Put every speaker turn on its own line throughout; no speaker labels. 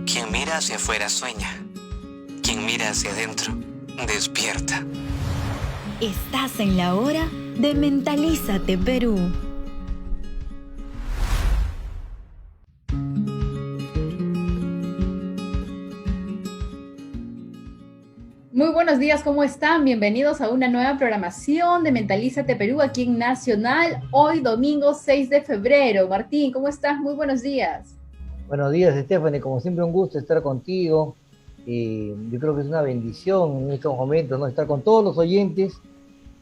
Quien mira hacia afuera sueña. Quien mira hacia adentro despierta.
Estás en la hora de Mentalízate Perú.
Muy buenos días, ¿cómo están? Bienvenidos a una nueva programación de Mentalízate Perú aquí en Nacional, hoy domingo 6 de febrero. Martín, ¿cómo estás? Muy buenos días.
Buenos días, Stephanie, como siempre un gusto estar contigo. Yo creo que es una bendición en estos momentos, ¿no? Estar con todos los oyentes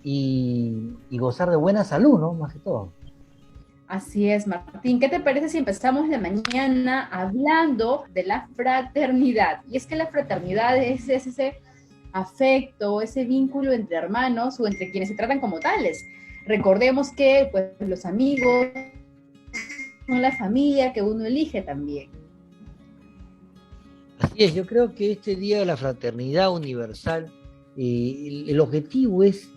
y gozar de buena salud, ¿no? Más que todo.
Así es, Martín. ¿Qué te parece si empezamos la mañana hablando de la fraternidad? Y es que la fraternidad es ese afecto, ese vínculo entre hermanos o entre quienes se tratan como tales. Recordemos que pues, los amigos son la familia que uno elige también.
Así es, yo creo que este Día de la Fraternidad Universal, el objetivo es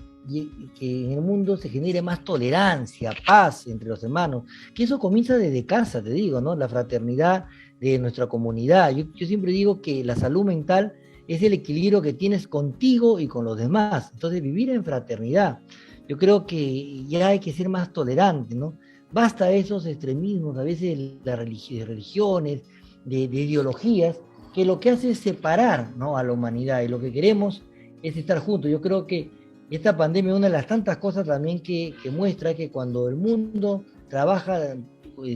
que en el mundo se genere más tolerancia, paz entre los hermanos, que eso comienza desde casa, te digo, ¿no? La fraternidad de nuestra comunidad. Yo siempre digo que la salud mental es el equilibrio que tienes contigo y con los demás. Entonces, vivir en fraternidad. Yo creo que ya hay que ser más tolerante, ¿no? Basta esos extremismos, a veces de religiones, de ideologías, que lo que hace es separar, ¿no?, a la humanidad, y lo que queremos es estar juntos. Yo creo que esta pandemia, una de las tantas cosas también que muestra que cuando el mundo trabaja,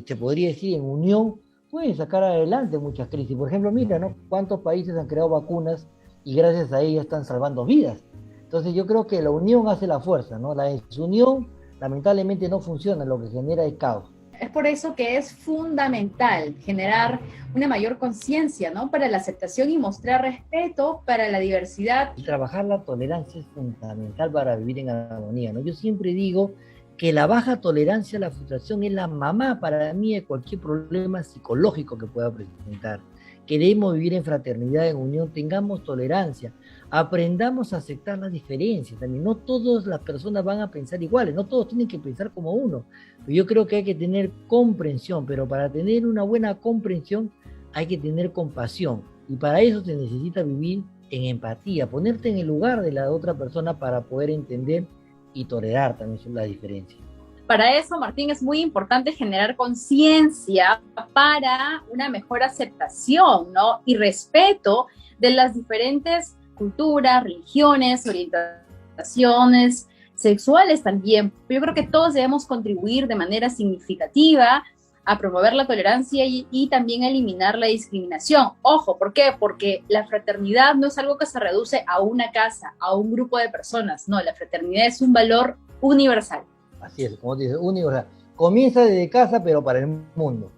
se podría decir, en unión, puede sacar adelante muchas crisis. Por ejemplo, mira, ¿no?, cuántos países han creado vacunas y gracias a ellas están salvando vidas. Entonces yo creo que la unión hace la fuerza, ¿no? La desunión lamentablemente no funciona, lo que genera es caos.
Es por eso que es fundamental generar una mayor conciencia, ¿no?, para la aceptación y mostrar respeto para la diversidad.
Y trabajar la tolerancia es fundamental para vivir en armonía, ¿no? Yo siempre digo que la baja tolerancia a la frustración es la mamá para mí de cualquier problema psicológico que pueda presentar. Queremos vivir en fraternidad, en unión, tengamos tolerancia, aprendamos a aceptar las diferencias también. No todas las personas van a pensar iguales, no todos tienen que pensar como uno. Yo creo que hay que tener comprensión, pero para tener una buena comprensión hay que tener compasión. Y para eso se necesita vivir en empatía, ponerte en el lugar de la otra persona para poder entender y tolerar también las diferencias.
Para eso, Martín, es muy importante generar conciencia para una mejor aceptación, ¿no?, y respeto de las diferentes culturas, religiones, orientaciones sexuales también. Yo creo que todos debemos contribuir de manera significativa a promover la tolerancia y también a eliminar la discriminación. Ojo, ¿por qué? Porque la fraternidad no es algo que se reduce a una casa, a un grupo de personas. No, la fraternidad es un valor universal.
Así es, como te dices, universal. Comienza desde casa, pero para el mundo,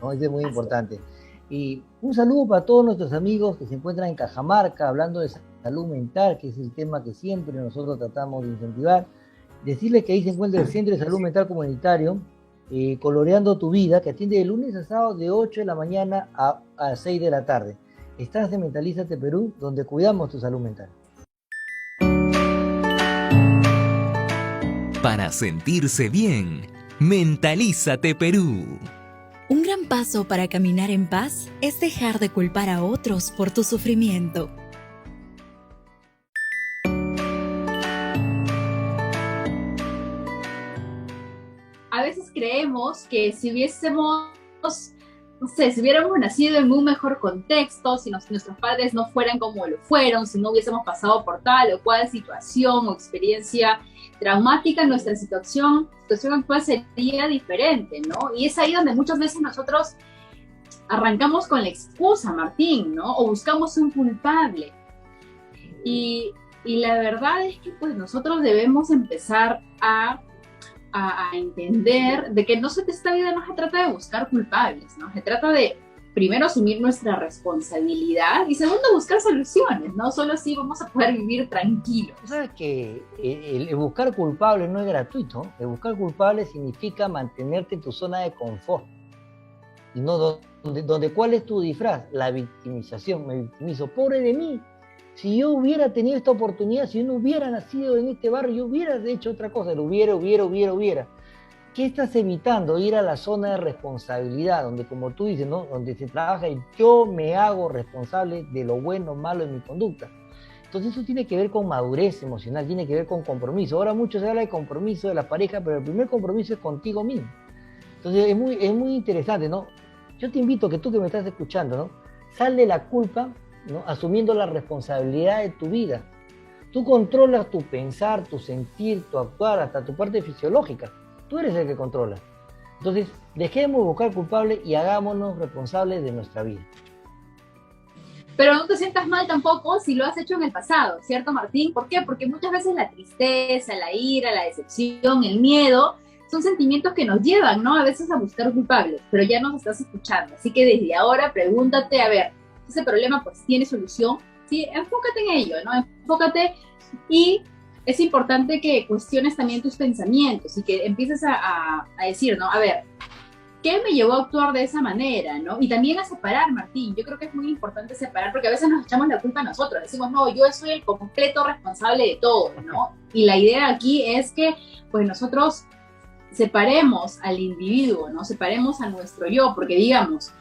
¿no? Eso es muy importante. Y un saludo para todos nuestros amigos que se encuentran en Cajamarca, hablando de salud mental, que es el tema que siempre nosotros tratamos de incentivar. Decirles que ahí se encuentra el Centro de Salud Mental Comunitario, Coloreando tu Vida, que atiende de lunes a sábado de 8 de la mañana a 6 de la tarde. Estás en Mentalízate Perú, donde cuidamos tu salud mental.
Para sentirse bien, Mentalízate Perú.
Un gran paso para caminar en paz es dejar de culpar a otros por tu sufrimiento.
A veces creemos que si hubiésemos, no sé, si hubiéramos nacido en un mejor contexto, si nuestros padres no fueran como lo fueron, si no hubiésemos pasado por tal o cual situación o experiencia traumática, nuestra situación actual sería diferente, ¿no? Y es ahí donde muchas veces nosotros arrancamos con la excusa, Martín, ¿no? O buscamos un culpable. Y la verdad es que pues nosotros debemos empezar a entender de que esta vida no se trata de buscar culpables, ¿no? Se trata de, primero, asumir nuestra responsabilidad y segundo, buscar soluciones, ¿no? Solo así vamos a poder vivir tranquilos.
¿Sabes que el buscar culpables no es gratuito? El buscar culpables significa mantenerte en tu zona de confort. Y no donde ¿cuál es tu disfraz? La victimización. Me victimizo, pobre de mí. Si yo hubiera tenido esta oportunidad, si yo no hubiera nacido en este barrio, yo hubiera hecho otra cosa. Lo hubiera. ¿Qué estás evitando? Ir a la zona de responsabilidad, donde como tú dices, ¿no? Donde se trabaja y yo me hago responsable de lo bueno o malo en mi conducta. Entonces eso tiene que ver con madurez emocional, tiene que ver con compromiso. Ahora mucho se habla de compromiso de la pareja, pero el primer compromiso es contigo mismo. Entonces es muy interesante, ¿no? Yo te invito, que tú que me estás escuchando, ¿no? Sal de la culpa, ¿no? Asumiendo la responsabilidad de tu vida. Tú controlas tu pensar, tu sentir, tu actuar, hasta tu parte fisiológica. Tú eres el que controla. Entonces, dejemos de buscar culpables y hagámonos responsables de nuestra vida.
Pero no te sientas mal tampoco si lo has hecho en el pasado, ¿cierto, Martín? ¿Por qué? Porque muchas veces la tristeza, la ira, la decepción, el miedo, son sentimientos que nos llevan, ¿no? A veces a buscar culpables, pero ya nos estás escuchando. Así que desde ahora pregúntate, a ver, ese problema pues tiene solución, ¿sí? Enfócate en ello, ¿no? Enfócate, y es importante que cuestiones también tus pensamientos y que empieces a decir, ¿no? A ver, ¿qué me llevó a actuar de esa manera, no? Y también a separar, Martín. Yo creo que es muy importante separar, porque a veces nos echamos la culpa a nosotros. Decimos, no, yo soy el completo responsable de todo, ¿no? Y la idea aquí es que, pues, nosotros separemos al individuo, ¿no? Separemos a nuestro yo, porque digamos,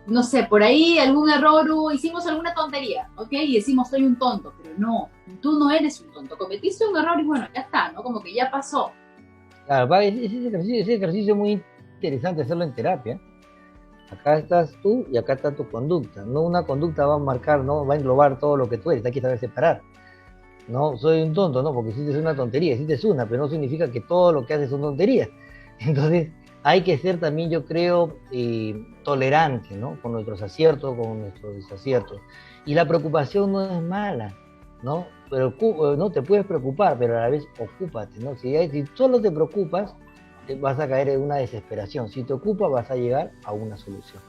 no sé, por ahí algún error hubo, hicimos alguna tontería, ¿ok? Y decimos, soy un tonto, pero no, tú no eres un tonto. Cometiste un error y bueno, ya está, ¿no? Como que ya pasó.
Claro, ese ejercicio es muy interesante hacerlo en terapia. Acá estás tú y acá está tu conducta. No una conducta va a marcar, no va a englobar todo lo que tú eres, hay que saber separar. No, soy un tonto, no, porque hiciste una tontería, hiciste una, pero no significa que todo lo que haces son tonterías. Entonces, hay que ser también, yo creo, tolerante, ¿no? Con nuestros aciertos, con nuestros desaciertos. Y la preocupación no es mala, ¿no? Pero no te puedes preocupar, pero a la vez ocúpate, ¿no? Si solo te preocupas, vas a caer en una desesperación. Si te ocupas, vas a llegar a una solución.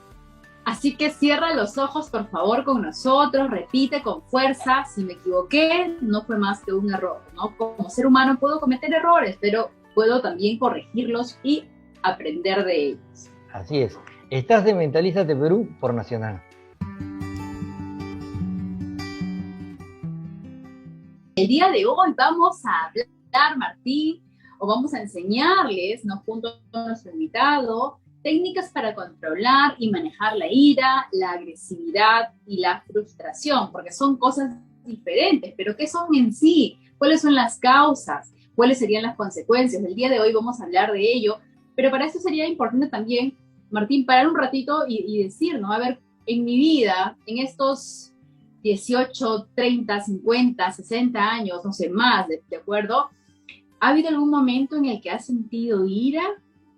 Así que cierra los ojos, por favor, con nosotros, repite con fuerza, si me equivoqué, no fue más que un error, ¿no? Como ser humano puedo cometer errores, pero puedo también corregirlos y aprender de ellos.
Así es. Estás en Mentalízate Perú por Nacional.
El día de hoy vamos a hablar, Martín, o vamos a enseñarles, ¿no? Junto con nuestro invitado, técnicas para controlar y manejar la ira, la agresividad y la frustración, porque son cosas diferentes, pero ¿qué son en sí? ¿Cuáles son las causas? ¿Cuáles serían las consecuencias? El día de hoy vamos a hablar de ello, pero para eso sería importante también, Martín, parar un ratito y decir, ¿no? A ver, en mi vida, en estos 18, 30, 50, 60 años, no sé, más, ¿de acuerdo? ¿Ha habido algún momento en el que has sentido ira?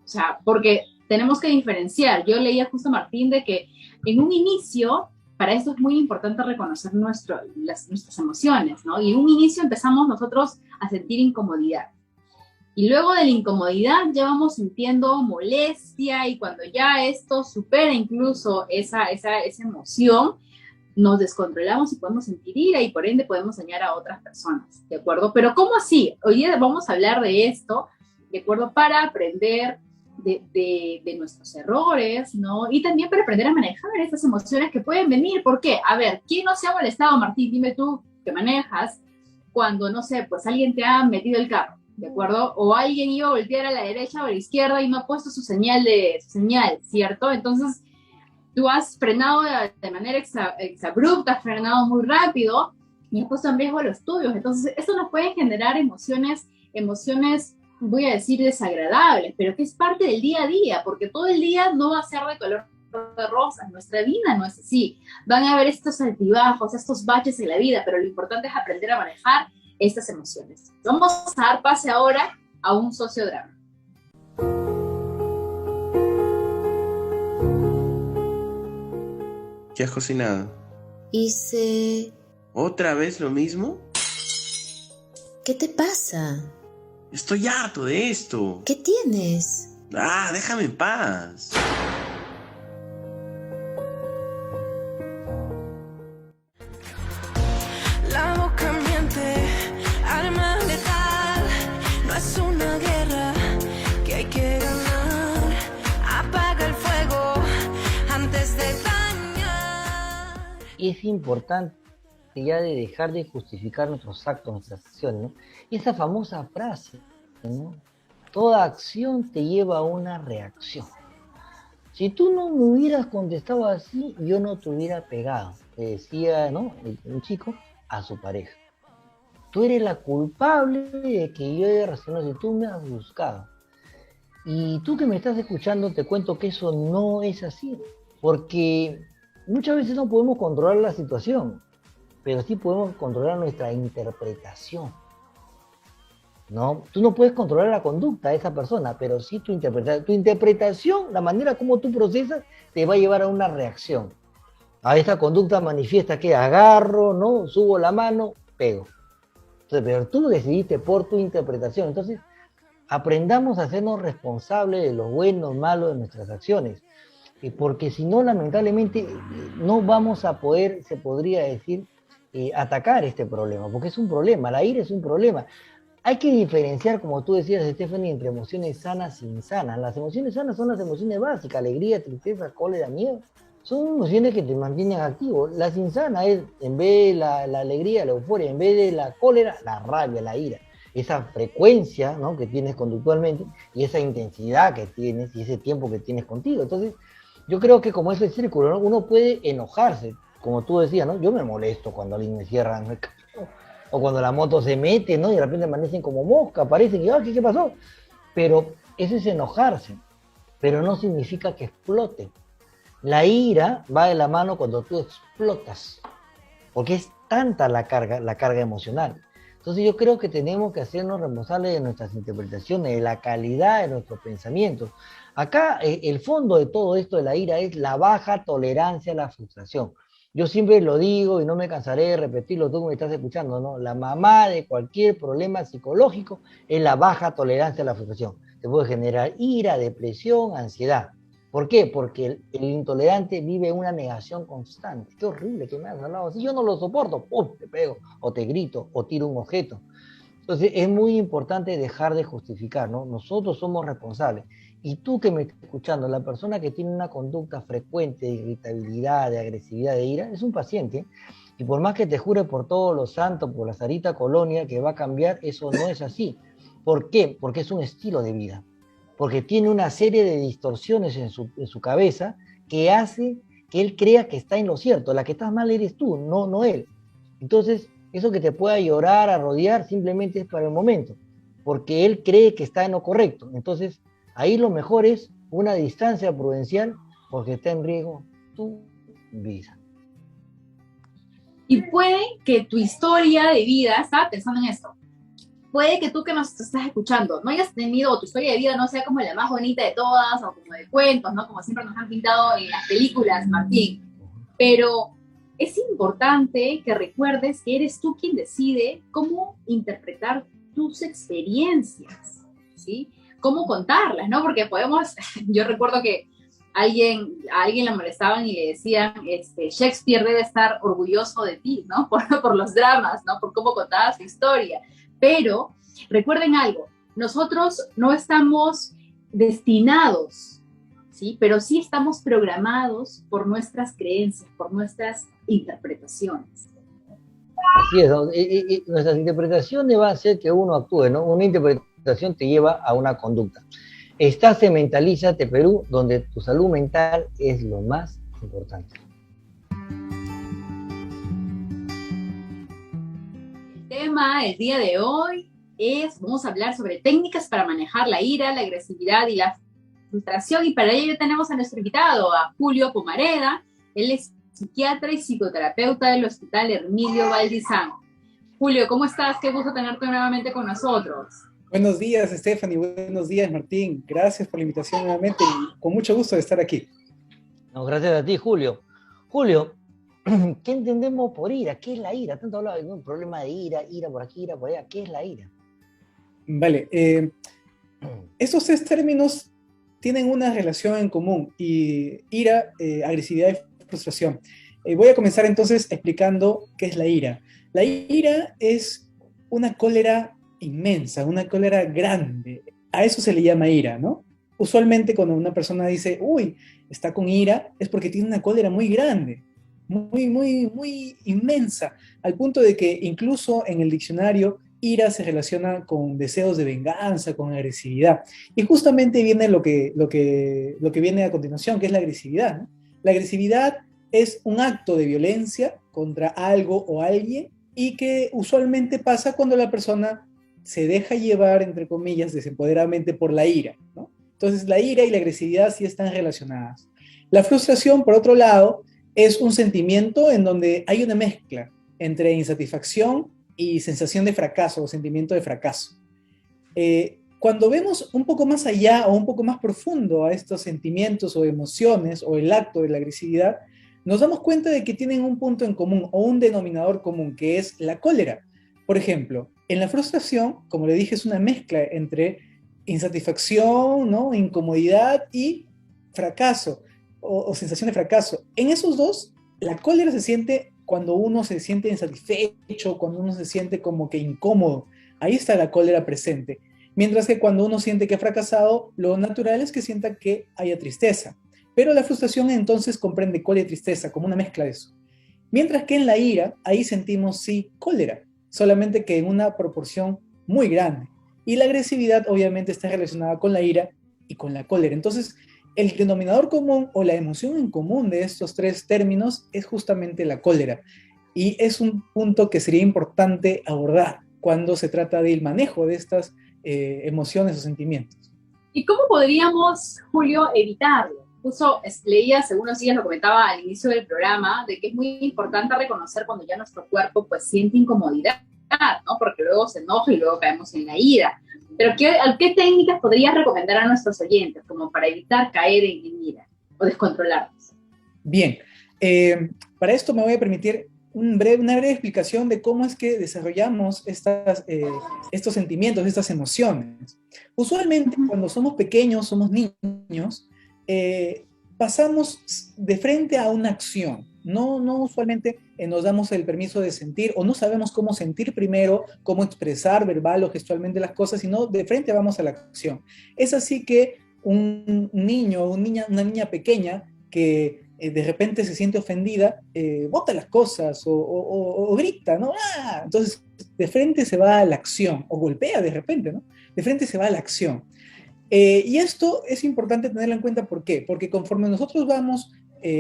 O sea, porque tenemos que diferenciar. Yo leía justo, Martín, de que en un inicio, para esto es muy importante reconocer nuestras emociones, ¿no? Y en un inicio empezamos nosotros a sentir incomodidad. Y luego de la incomodidad ya vamos sintiendo molestia, y cuando ya esto supera incluso esa emoción, nos descontrolamos y podemos sentir ira y por ende podemos dañar a otras personas, ¿de acuerdo? Pero ¿cómo así? Hoy día vamos a hablar de esto, ¿de acuerdo? Para aprender de nuestros errores, ¿no? Y también para aprender a manejar esas emociones que pueden venir. ¿Por qué? A ver, ¿quién no se ha molestado, Martín? Dime tú que manejas, cuando, no sé, pues alguien te ha metido el carro, ¿de acuerdo? O alguien iba a voltear a la derecha o a la izquierda y no ha puesto su señal, ¿cierto? Entonces, tú has frenado de manera exabrupta, has frenado muy rápido y has puesto en riesgo los tuyos. Entonces, eso nos puede generar emociones, voy a decir, desagradables, pero que es parte del día a día, porque todo el día no va a ser de color de rosas. Nuestra vida no es así. Van a haber estos altibajos, estos baches en la vida, pero lo importante es aprender a manejar estas emociones. Vamos a dar pase ahora a un sociodrama.
¿Qué has cocinado?
Hice...
¿Otra vez lo mismo?
¿Qué te pasa?
Estoy harto de esto.
¿Qué tienes?
Ah, déjame en paz.
La boca miente, arma letal. No es una guerra que hay que ganar. Apaga el fuego antes de dañar.
Y es importante ya de dejar de justificar nuestros actos, nuestras acciones, ¿no? Y esa famosa frase, ¿no? Toda acción te lleva a una reacción. Si tú no me hubieras contestado así, yo no te hubiera pegado, le decía, ¿no?, un chico a su pareja. Tú eres la culpable de que yo haya reaccionado si tú me has buscado. Y tú que me estás escuchando, te cuento que eso no es así, porque muchas veces no podemos controlar la situación, pero sí podemos controlar nuestra interpretación, ¿no? Tú no puedes controlar la conducta de esa persona, pero sí tu interpretación. Tu interpretación, la manera como tú procesas, te va a llevar a una reacción. A esa conducta manifiesta que agarro, ¿no?, subo la mano, pego. Entonces, pero tú decidiste por tu interpretación. Entonces, aprendamos a hacernos responsables de lo bueno o malo de nuestras acciones. Porque si no, lamentablemente, no vamos a poder, se podría decir, atacar este problema, porque es un problema, la ira es un problema. Hay que diferenciar, como tú decías, Stephanie, entre emociones sanas e insanas. Las emociones sanas son las emociones básicas: alegría, tristeza, cólera, miedo. Son emociones que te mantienen activo. Las insanas es, en vez de la alegría, la euforia, en vez de la cólera, la rabia, la ira. Esa frecuencia, ¿no?, que tienes conductualmente, y esa intensidad que tienes, y ese tiempo que tienes contigo. Entonces, yo creo que como ese círculo, ¿no?, uno puede enojarse, como tú decías, ¿no? Yo me molesto cuando alguien me cierra el camino, o cuando la moto se mete, ¿no?, y de repente amanecen como mosca, parece que, ¿qué pasó? Pero eso es enojarse, pero no significa que explote. La ira va de la mano cuando tú explotas, porque es tanta la carga emocional. Entonces yo creo que tenemos que hacernos responsables de nuestras interpretaciones, de la calidad de nuestros pensamientos. Acá el fondo de todo esto de la ira es la baja tolerancia a la frustración. Yo siempre lo digo y no me cansaré de repetirlo, tú que me estás escuchando, ¿no? La mamá de cualquier problema psicológico es la baja tolerancia a la frustración. Te puede generar ira, depresión, ansiedad. ¿Por qué? Porque el intolerante vive una negación constante. Qué horrible que me has hablado así, yo no lo soporto, ¡pum!, te pego, o te grito, o tiro un objeto. Entonces es muy importante dejar de justificar, ¿no? Nosotros somos responsables. Y tú que me estás escuchando, la persona que tiene una conducta frecuente de irritabilidad, de agresividad, de ira, es un paciente. Y por más que te jure por todos los santos, por la Sarita Colonia, que va a cambiar, eso no es así. ¿Por qué? Porque es un estilo de vida. Porque tiene una serie de distorsiones en su cabeza que hace que él crea que está en lo cierto. La que estás mal eres tú, no él. Entonces, eso que te pueda llorar, arrodillar, simplemente es para el momento, porque él cree que está en lo correcto. Entonces, ahí lo mejor es una distancia prudencial, porque está en riesgo tu vida.
Y puede que tu historia de vida, estaba pensando en esto, puede que tú que nos estás escuchando no hayas tenido, o tu historia de vida no sea como la más bonita de todas, o como de cuentos, ¿no?, como siempre nos han pintado en las películas, Martín. Pero es importante que recuerdes que eres tú quien decide cómo interpretar tus experiencias, ¿sí? Cómo contarlas, ¿no? Porque podemos, yo recuerdo que a alguien le molestaban y le decían, Shakespeare debe estar orgulloso de ti, ¿no? Por los dramas, ¿no? Por cómo contabas su historia. Pero recuerden algo, nosotros no estamos destinados, ¿sí?, pero sí estamos programados por nuestras creencias, por nuestras interpretaciones.
Así es, ¿no? Nuestras interpretaciones van a hacer que uno actúe, ¿no? Una interpretación te lleva a una conducta. Estás en Mentalízate Perú, donde tu salud mental es lo más importante.
El tema del día de hoy vamos a hablar sobre técnicas para manejar la ira, la agresividad y la frustración, y para ello tenemos a nuestro invitado, a Julio Pomareda. Él es psiquiatra y psicoterapeuta del Hospital Hermilio Valdizán. Julio, ¿cómo estás? Qué gusto tenerte nuevamente con nosotros.
Buenos días, Stephanie. Buenos días, Martín. Gracias por la invitación nuevamente y con mucho gusto de estar aquí.
No, gracias a ti, Julio. Julio, ¿qué entendemos por ira? ¿Qué es la ira? Tanto hablaba de un problema de ira por aquí, ira por allá. ¿Qué es la ira?
Vale, estos tres términos tienen una relación en común: y ira, agresividad y frustración. Voy a comenzar entonces explicando qué es la ira. La ira es una cólera inmensa, una cólera grande. A eso se le llama ira, ¿no? Usualmente cuando una persona dice, uy, está con ira, es porque tiene una cólera muy grande, muy inmensa, al punto de que incluso en el diccionario ira se relaciona con deseos de venganza, con agresividad. Y justamente viene lo que viene a continuación, que es la agresividad, ¿no? La agresividad es un acto de violencia contra algo o alguien y que usualmente pasa cuando la persona se deja llevar, entre comillas, desempoderadamente por la ira, ¿no? Entonces la ira y la agresividad sí están relacionadas. La frustración, por otro lado, es un sentimiento en donde hay una mezcla entre insatisfacción y sensación de fracaso o sentimiento de fracaso. Cuando vemos un poco más allá o un poco más profundo a estos sentimientos o emociones o el acto de la agresividad, nos damos cuenta de que tienen un punto en común o un denominador común, que es la cólera. Por ejemplo, en la frustración, como le dije, es una mezcla entre insatisfacción, ¿no?, incomodidad y fracaso o sensación de fracaso. En esos dos, la cólera se siente cuando uno se siente insatisfecho, cuando uno se siente como que incómodo. Ahí está la cólera presente. Mientras que cuando uno siente que ha fracasado, lo natural es que sienta que haya tristeza. Pero la frustración entonces comprende cólera y tristeza como una mezcla de eso. Mientras que en la ira, ahí sentimos sí cólera, solamente que en una proporción muy grande. Y la agresividad obviamente está relacionada con la ira y con la cólera. Entonces, el denominador común o la emoción en común de estos tres términos es justamente la cólera. Y es un punto que sería importante abordar cuando se trata del manejo de estas emociones o sentimientos.
¿Y cómo podríamos, Julio, evitarlo? Justo leía, hace unos días lo comentaba al inicio del programa, de que es muy importante reconocer cuando ya nuestro cuerpo pues siente incomodidad, ¿no? Porque luego se enoja y luego caemos en la ira. Pero ¿qué técnicas podrías recomendar a nuestros oyentes como para evitar caer en ira o descontrolarnos?
Bien, para esto me voy a permitir una breve explicación de cómo es que desarrollamos estos sentimientos, estas emociones. Usualmente cuando somos pequeños, somos niños, pasamos de frente a una acción. No usualmente nos damos el permiso de sentir o no sabemos cómo sentir primero, cómo expresar verbal o gestualmente las cosas, sino de frente vamos a la acción. Es así que un niño o una niña pequeña que de repente se siente ofendida, bota las cosas o grita, ¿no? ¡Ah! Entonces de frente se va a la acción, o golpea de repente, ¿no? De frente se va a la acción. Y esto es importante tenerlo en cuenta, ¿por qué? Porque conforme nosotros vamos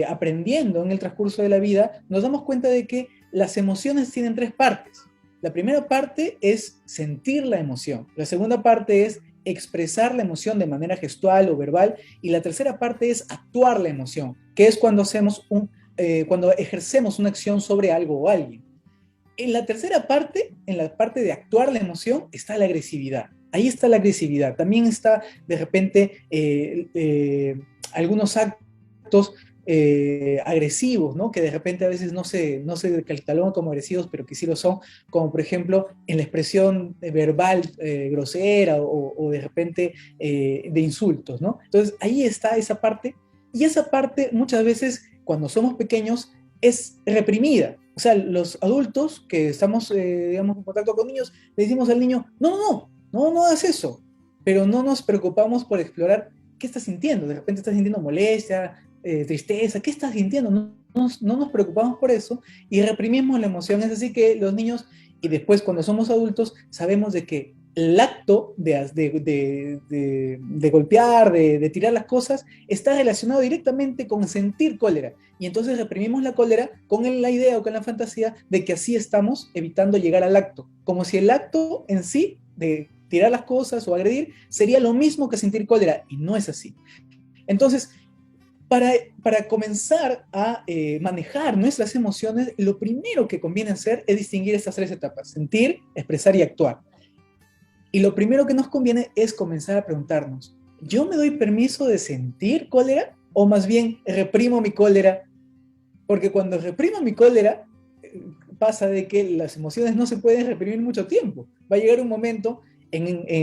aprendiendo en el transcurso de la vida, nos damos cuenta de que las emociones tienen tres partes. La primera parte es sentir la emoción, la segunda parte es expresar la emoción de manera gestual o verbal, y la tercera parte es actuar la emoción, que es cuando cuando ejercemos una acción sobre algo o alguien. En la tercera parte, en la parte de actuar la emoción, está la agresividad. Ahí está la agresividad. También está, de repente, algunos actos agresivos, ¿no? Que de repente a veces no se catalogan como agresivos, pero que sí lo son, como por ejemplo en la expresión verbal grosera o de repente de insultos, ¿no? Entonces ahí está esa parte, y esa parte muchas veces cuando somos pequeños es reprimida. O sea, los adultos que estamos, digamos, en contacto con niños, le decimos al niño, no hagas eso, pero no nos preocupamos por explorar qué estás sintiendo. De repente estás sintiendo molestia, tristeza, ¿qué estás sintiendo? No nos preocupamos por eso y reprimimos la emoción. Es así que los niños, y después cuando somos adultos, sabemos de que el acto de golpear, de tirar las cosas, está relacionado directamente con sentir cólera. Y entonces reprimimos la cólera con la idea o con la fantasía de que así estamos evitando llegar al acto. Como si el acto en sí, de tirar las cosas o agredir, sería lo mismo que sentir cólera. Y no es así. Entonces, para comenzar a manejar nuestras emociones, lo primero que conviene hacer es distinguir estas tres etapas: sentir, expresar y actuar. Y lo primero que nos conviene es comenzar a preguntarnos, ¿yo me doy permiso de sentir cólera o más bien reprimo mi cólera? Porque cuando reprimo mi cólera, pasa de que las emociones no se pueden reprimir mucho tiempo. Va a llegar un momento,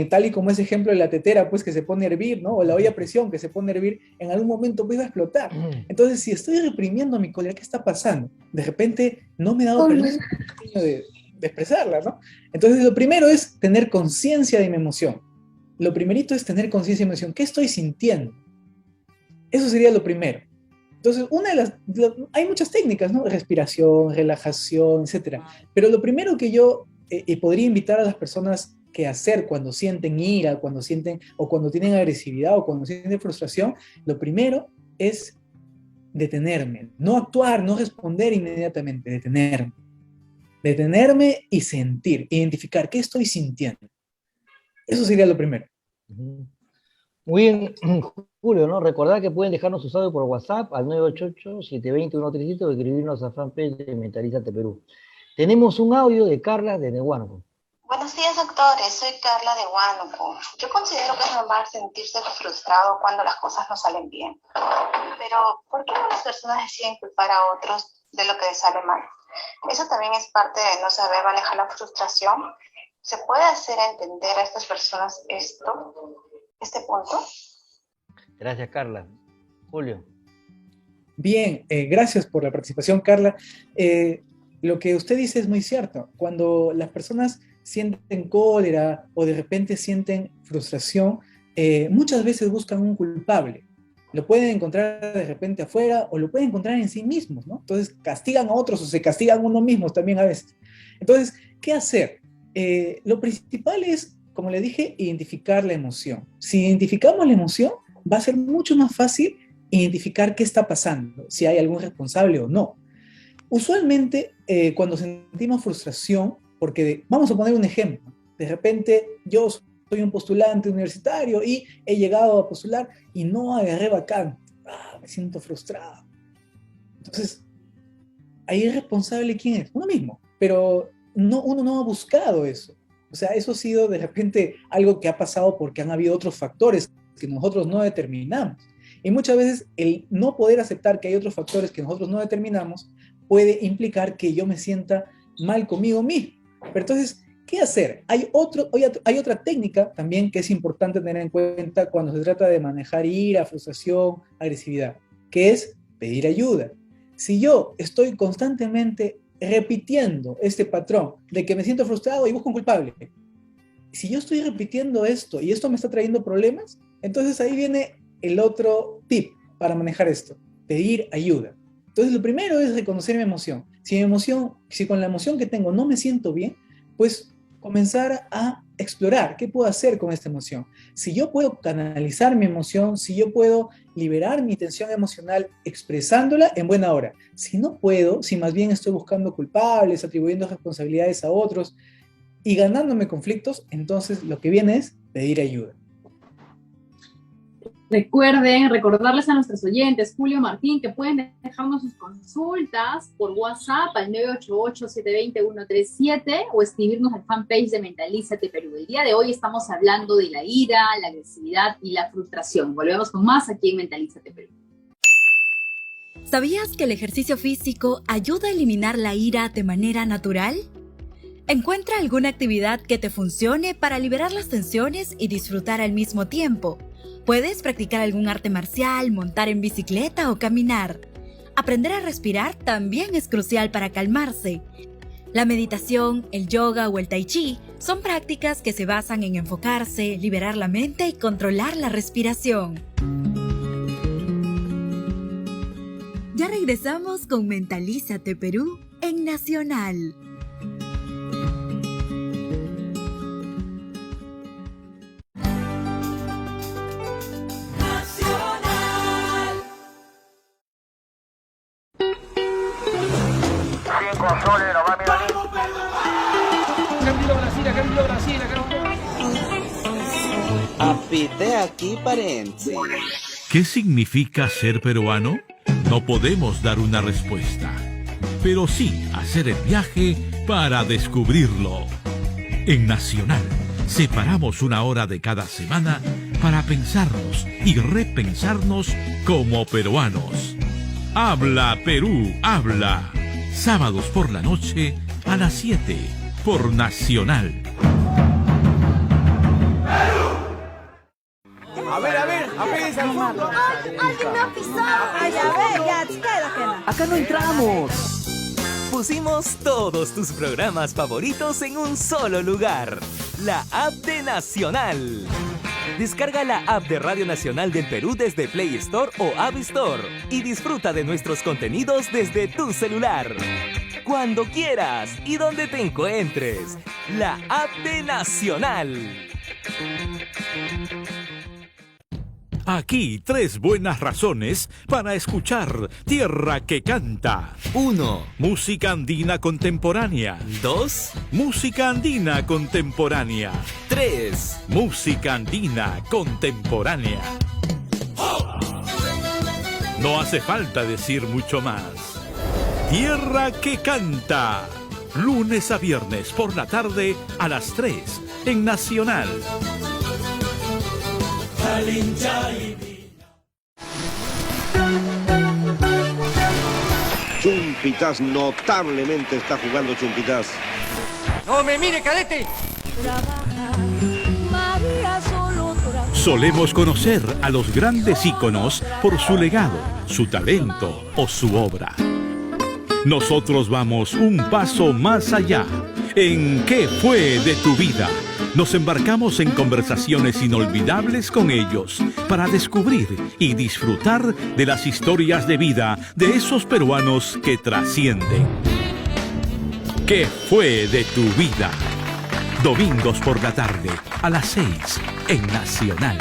tal y como ese ejemplo de la tetera, pues que se pone a hervir, ¿no? O la olla a presión que se pone a hervir, en algún momento pues va a explotar. Entonces, si estoy reprimiendo mi cólera, ¿qué está pasando? De repente no me he dado permiso de expresarla, ¿no? Entonces, lo primero es tener conciencia de mi emoción. Lo primerito es tener conciencia de mi emoción. ¿Qué estoy sintiendo? Eso sería lo primero. Entonces, hay muchas técnicas, ¿no? Respiración, relajación, etc. Pero lo primero que yo podría invitar a las personas qué hacer cuando sienten ira, cuando sienten o cuando tienen agresividad o cuando sienten frustración. Lo primero es detenerme, no actuar, no responder inmediatamente, detenerme y sentir, identificar qué estoy sintiendo. Eso sería lo primero.
Muy bien, Julio, ¿no? Recordad que pueden dejarnos sus audios por WhatsApp al 988-720-137 o escribirnos a fanpage de Mentalízate Perú. Tenemos un audio de Carla de Huánuco.
Buenos días, doctores. Soy Carla de Huánuco. Yo considero que es normal sentirse frustrado cuando las cosas no salen bien. Pero, ¿por qué algunas personas deciden culpar a otros de lo que les sale mal? Eso también es parte de no saber manejar la frustración. ¿Se puede hacer entender a estas personas este punto?
Gracias, Carla. Julio.
Bien, gracias por la participación, Carla. Lo que usted dice es muy cierto. Cuando las personas sienten cólera o de repente sienten frustración, muchas veces buscan un culpable. Lo pueden encontrar de repente afuera o lo pueden encontrar en sí mismos, ¿no? Entonces castigan a otros o se castigan uno mismos también a veces. Entonces, ¿qué hacer? Lo principal es, como le dije, identificar la emoción. Si identificamos la emoción, va a ser mucho más fácil identificar qué está pasando, si hay algún responsable o no. Usualmente, cuando sentimos frustración, porque vamos a poner un ejemplo, de repente yo soy un postulante universitario y he llegado a postular y no agarré vacante, me siento frustrado. Entonces, ahí es responsable quién es, uno mismo, pero uno no ha buscado eso. O sea, eso ha sido de repente algo que ha pasado porque han habido otros factores que nosotros no determinamos. Y muchas veces el no poder aceptar que hay otros factores que nosotros no determinamos puede implicar que yo me sienta mal conmigo mismo. Pero entonces, ¿qué hacer? Hay otra técnica también que es importante tener en cuenta cuando se trata de manejar ira, frustración, agresividad, que es pedir ayuda. Si yo estoy constantemente repitiendo este patrón de que me siento frustrado y busco un culpable, si yo estoy repitiendo esto y esto me está trayendo problemas, entonces ahí viene el otro tip para manejar esto, pedir ayuda. Entonces lo primero es reconocer mi emoción. Si con la emoción que tengo no me siento bien, pues comenzar a explorar qué puedo hacer con esta emoción. Si yo puedo canalizar mi emoción, si yo puedo liberar mi tensión emocional expresándola, en buena hora. Si no puedo, si más bien estoy buscando culpables, atribuyendo responsabilidades a otros y ganándome conflictos, entonces lo que viene es pedir ayuda.
Recordarles a nuestros oyentes, Julio, Martín, que pueden dejarnos sus consultas por WhatsApp al 988-720-137 o escribirnos al fanpage de Mentalízate Perú. El día de hoy estamos hablando de la ira, la agresividad y la frustración. Volvemos con más aquí en Mentalízate Perú.
¿Sabías que el ejercicio físico ayuda a eliminar la ira de manera natural? Encuentra alguna actividad que te funcione para liberar las tensiones y disfrutar al mismo tiempo. Puedes practicar algún arte marcial, montar en bicicleta o caminar. Aprender a respirar también es crucial para calmarse. La meditación, el yoga o el tai chi son prácticas que se basan en enfocarse, liberar la mente y controlar la respiración. Ya regresamos con Mentalízate Perú en Nacional.
Apite aquí, parenzi.
¿Qué significa ser peruano? No podemos dar una respuesta, pero sí hacer el viaje para descubrirlo. En Nacional, separamos una hora de cada semana para pensarnos y repensarnos como peruanos. Habla Perú, habla. Sábados por la noche a las 7 por Nacional.
A ver, apéguense al fondo.
¡Alguien me ha pisado! ¡Ay, a ver, ya, queda!
Acá no entramos.
Pusimos todos tus programas favoritos en un solo lugar. La app de Nacional. Descarga la app de Radio Nacional del Perú desde Play Store o App Store y disfruta de nuestros contenidos desde tu celular. cuando quieras y donde te encuentres. La app de Nacional.
Aquí 3 buenas razones para escuchar Tierra que Canta.
1.
Música andina contemporánea.
2.
Música andina contemporánea.
3.
Música andina contemporánea. No hace falta decir mucho más. Tierra que Canta. Lunes a viernes por la tarde a las 3 en Nacional.
Chumpitas, notablemente está jugando Chumpitas.
¡No me mire, cadete!
Solemos conocer a los grandes íconos por su legado, su talento o su obra. Nosotros vamos un paso más allá. ¿En qué fue de tu vida? Nos embarcamos en conversaciones inolvidables con ellos para descubrir y disfrutar de las historias de vida de esos peruanos que trascienden. ¿Qué fue de tu vida? Domingos por la tarde a las 6 en Nacional.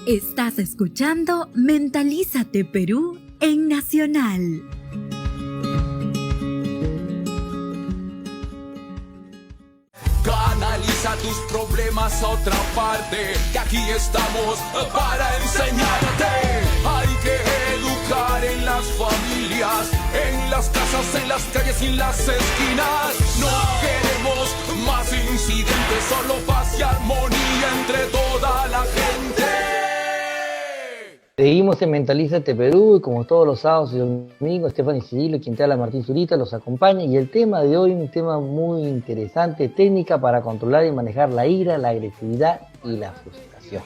Estás escuchando Mentalízate Perú en Nacional.
Canaliza tus problemas a otra parte, que aquí estamos para enseñarte. Hay que educar en las familias, en las casas, en las calles y en las esquinas. No queremos más incidentes, solo paz y armonía entre toda la gente.
Seguimos en Mentalízate Perú y como todos los sábados y domingos, Stephanie Cirilo y quien te habla, Martín Zurita, los acompaña. Y el tema de hoy, un tema muy interesante, técnica para controlar y manejar la ira, la agresividad y la frustración.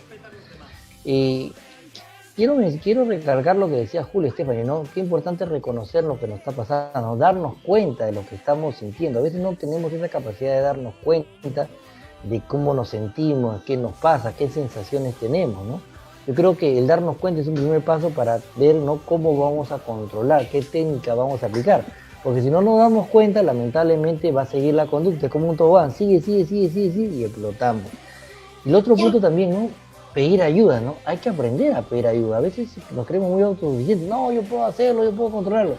Quiero recargar lo que decía Julio, Stephanie, ¿no? Qué importante es reconocer lo que nos está pasando, darnos cuenta de lo que estamos sintiendo. A veces no tenemos esa capacidad de darnos cuenta de cómo nos sentimos, qué nos pasa, qué sensaciones tenemos, ¿no? Yo creo que el darnos cuenta es un primer paso para ver, ¿no?, cómo vamos a controlar, qué técnica vamos a aplicar. Porque si no nos damos cuenta, lamentablemente va a seguir la conducta, es como un tobogán, sigue y explotamos. Y el otro punto también, ¿no?, pedir ayuda, ¿no? Hay que aprender a pedir ayuda. A veces nos creemos muy autosuficientes, no, yo puedo hacerlo, yo puedo controlarlo.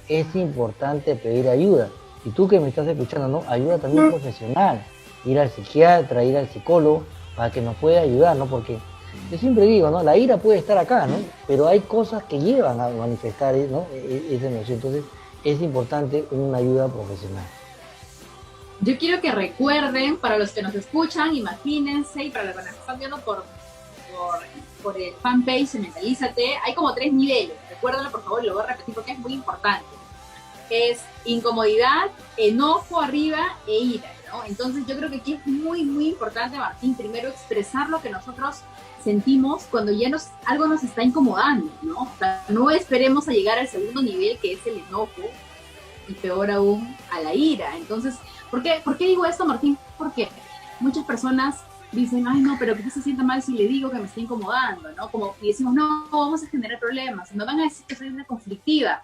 Es importante pedir ayuda. Y tú que me estás escuchando, ¿no?, ayuda también profesional. Ir al psiquiatra, ir al psicólogo, para que nos pueda ayudar, ¿no? Porque yo siempre digo, ¿no?, la ira puede estar acá, ¿no?, pero hay cosas que llevan a manifestar, ¿no?, esa emoción. Entonces es importante una ayuda profesional.
Yo quiero que recuerden, para los que nos escuchan, imagínense, y para los que nos están viendo por el fanpage de Mentalízate, hay como 3 niveles. Recuérdenlo, por favor, y lo voy a repetir porque es muy importante. Es incomodidad, enojo arriba e ira, ¿no? Entonces yo creo que aquí es muy, muy importante, Martín, primero expresar lo que nosotros sentimos cuando ya algo nos está incomodando, ¿no? O sea, no esperemos a llegar al segundo nivel, que es el enojo, y peor aún, a la ira. Entonces, ¿por qué digo esto, Martín? Porque muchas personas dicen, ay, no, pero que se sienta mal si le digo que me está incomodando, ¿no? Y decimos, no, vamos a generar problemas, me van a decir que soy una conflictiva.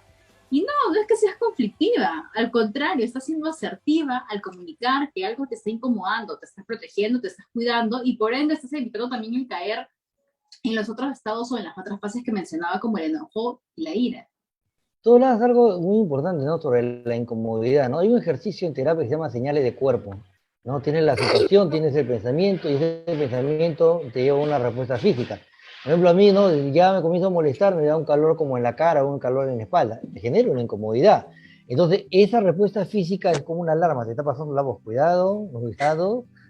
Y no es que seas conflictiva, al contrario, estás siendo asertiva al comunicar que algo te está incomodando, te estás protegiendo, te estás cuidando, y por ende estás evitando también el caer en los otros estados o en las otras fases que mencionaba, como el enojo y la ira.
Tú hablas algo muy importante, ¿no?, sobre la incomodidad, ¿no? Hay un ejercicio en terapia que se llama señales de cuerpo, ¿no? Tienes la situación, tienes el pensamiento, y ese pensamiento te lleva a una respuesta física. Por ejemplo, a mí, ¿no?, ya me comienzo a molestar, me da un calor como en la cara o un calor en la espalda, me genera una incomodidad. Entonces, esa respuesta física es como una alarma, te está pasando la voz, cuidado,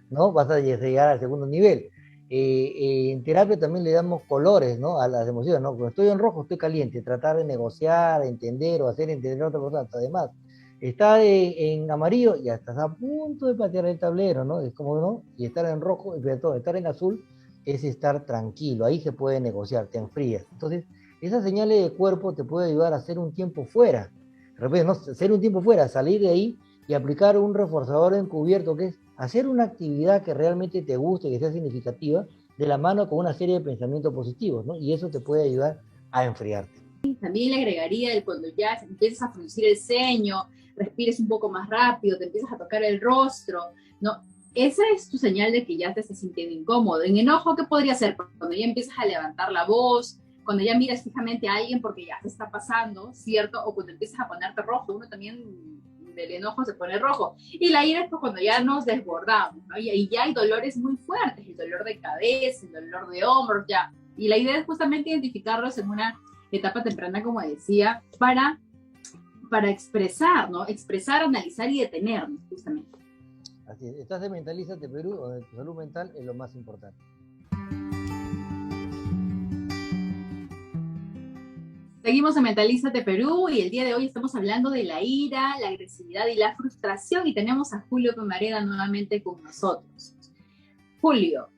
¿no? Vas a llegar al segundo nivel. En terapia también le damos colores, ¿no?, a las emociones, ¿no? Cuando estoy en rojo, estoy caliente, tratar de negociar, entender o hacer entender a otra persona. Además, estar en amarillo, ya estás a punto de patear el tablero, ¿no? Es como, ¿no? Y estar en rojo, estar en azul, es estar tranquilo, ahí se puede negociar, te enfrías. Entonces, esas señales de cuerpo te puede ayudar a hacer un tiempo fuera. De repente, ¿no?, hacer un tiempo fuera, salir de ahí y aplicar un reforzador encubierto, que es hacer una actividad que realmente te guste, que sea significativa, de la mano con una serie de pensamientos positivos, ¿no? Y eso te puede ayudar a enfriarte.
También le agregaría el cuando ya empiezas a fruncir el ceño, respires un poco más rápido, te empiezas a tocar el rostro, ¿no? Esa es tu señal de que ya te estás sintiendo incómodo. En enojo, ¿qué podría ser? Cuando ya empiezas a levantar la voz, cuando ya miras fijamente a alguien porque ya te está pasando, ¿cierto? O cuando empiezas a ponerte rojo, uno también del enojo se pone rojo. Y la ira es pues cuando ya nos desbordamos, ¿no? Y ya hay dolores muy fuertes, el dolor de cabeza, el dolor de hombros, ya. Y la idea es justamente identificarlos en una etapa temprana, como decía, para expresar, ¿no? Expresar, analizar y detenernos, justamente.
Así es. Estás de Mentalízate Perú, donde tu salud mental es lo más importante.
Seguimos en Mentalízate Perú y el día de hoy estamos hablando de la ira, la agresividad y la frustración y tenemos a Julio Pomareda nuevamente con nosotros. Julio,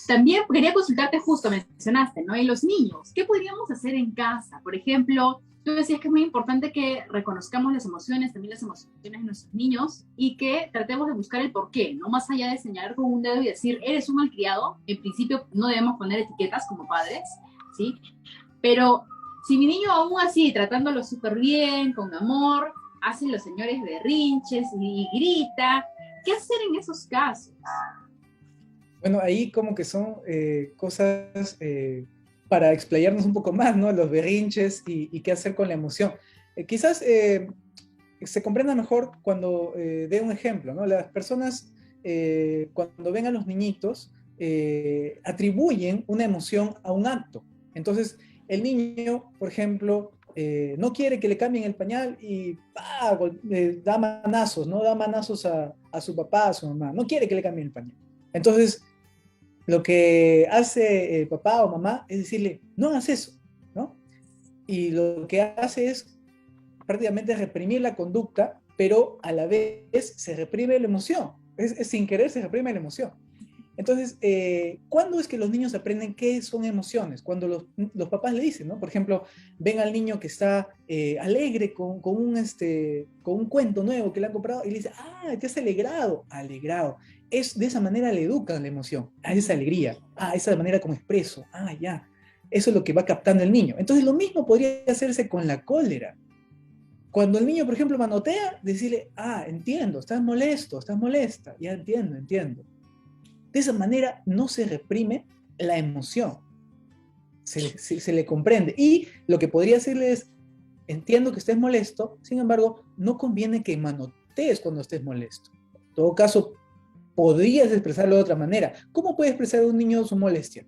también quería consultarte justo, mencionaste, ¿no? En los niños, ¿qué podríamos hacer en casa? Por ejemplo, tú decías que es muy importante que reconozcamos las emociones, también las emociones de nuestros niños y que tratemos de buscar el porqué, ¿no? Más allá de señalar con un dedo y decir, eres un malcriado, en principio no debemos poner etiquetas como padres, ¿sí? Pero si mi niño aún así, tratándolo súper bien, con amor, hace los señores berrinches y grita, ¿qué hacer en esos casos?
Bueno, ahí como que son cosas para explayarnos un poco más, ¿no? Los berrinches y qué hacer con la emoción. Quizás se comprenda mejor cuando dé un ejemplo, ¿no? Las personas cuando ven a los niñitos atribuyen una emoción a un acto. Entonces, el niño, por ejemplo, no quiere que le cambien el pañal y da manazos, ¿no? Da manazos a su papá, a su mamá. No quiere que le cambien el pañal. Entonces, lo que hace papá o mamá es decirle, no hagas eso, ¿no? Y lo que hace es prácticamente reprimir la conducta, pero a la vez se reprime la emoción. Es sin querer se reprime la emoción. Entonces, ¿cuándo es que los niños aprenden qué son emociones? Cuando los papás le dicen, ¿no? Por ejemplo, ven al niño que está alegre con un cuento nuevo que le han comprado y le dice, te has alegrado. Alegrado. De esa manera le educan la emoción, a esa alegría, esa manera como expreso, ya. Eso es lo que va captando el niño. Entonces, lo mismo podría hacerse con la cólera. Cuando el niño, por ejemplo, manotea, decirle, entiendo, estás molesto, estás molesta, ya entiendo. De esa manera no se reprime la emoción, se le comprende. Y lo que podría decirle es, entiendo que estés molesto, sin embargo, no conviene que manotees cuando estés molesto. En todo caso, podrías expresarlo de otra manera. ¿Cómo puede expresar un niño su molestia?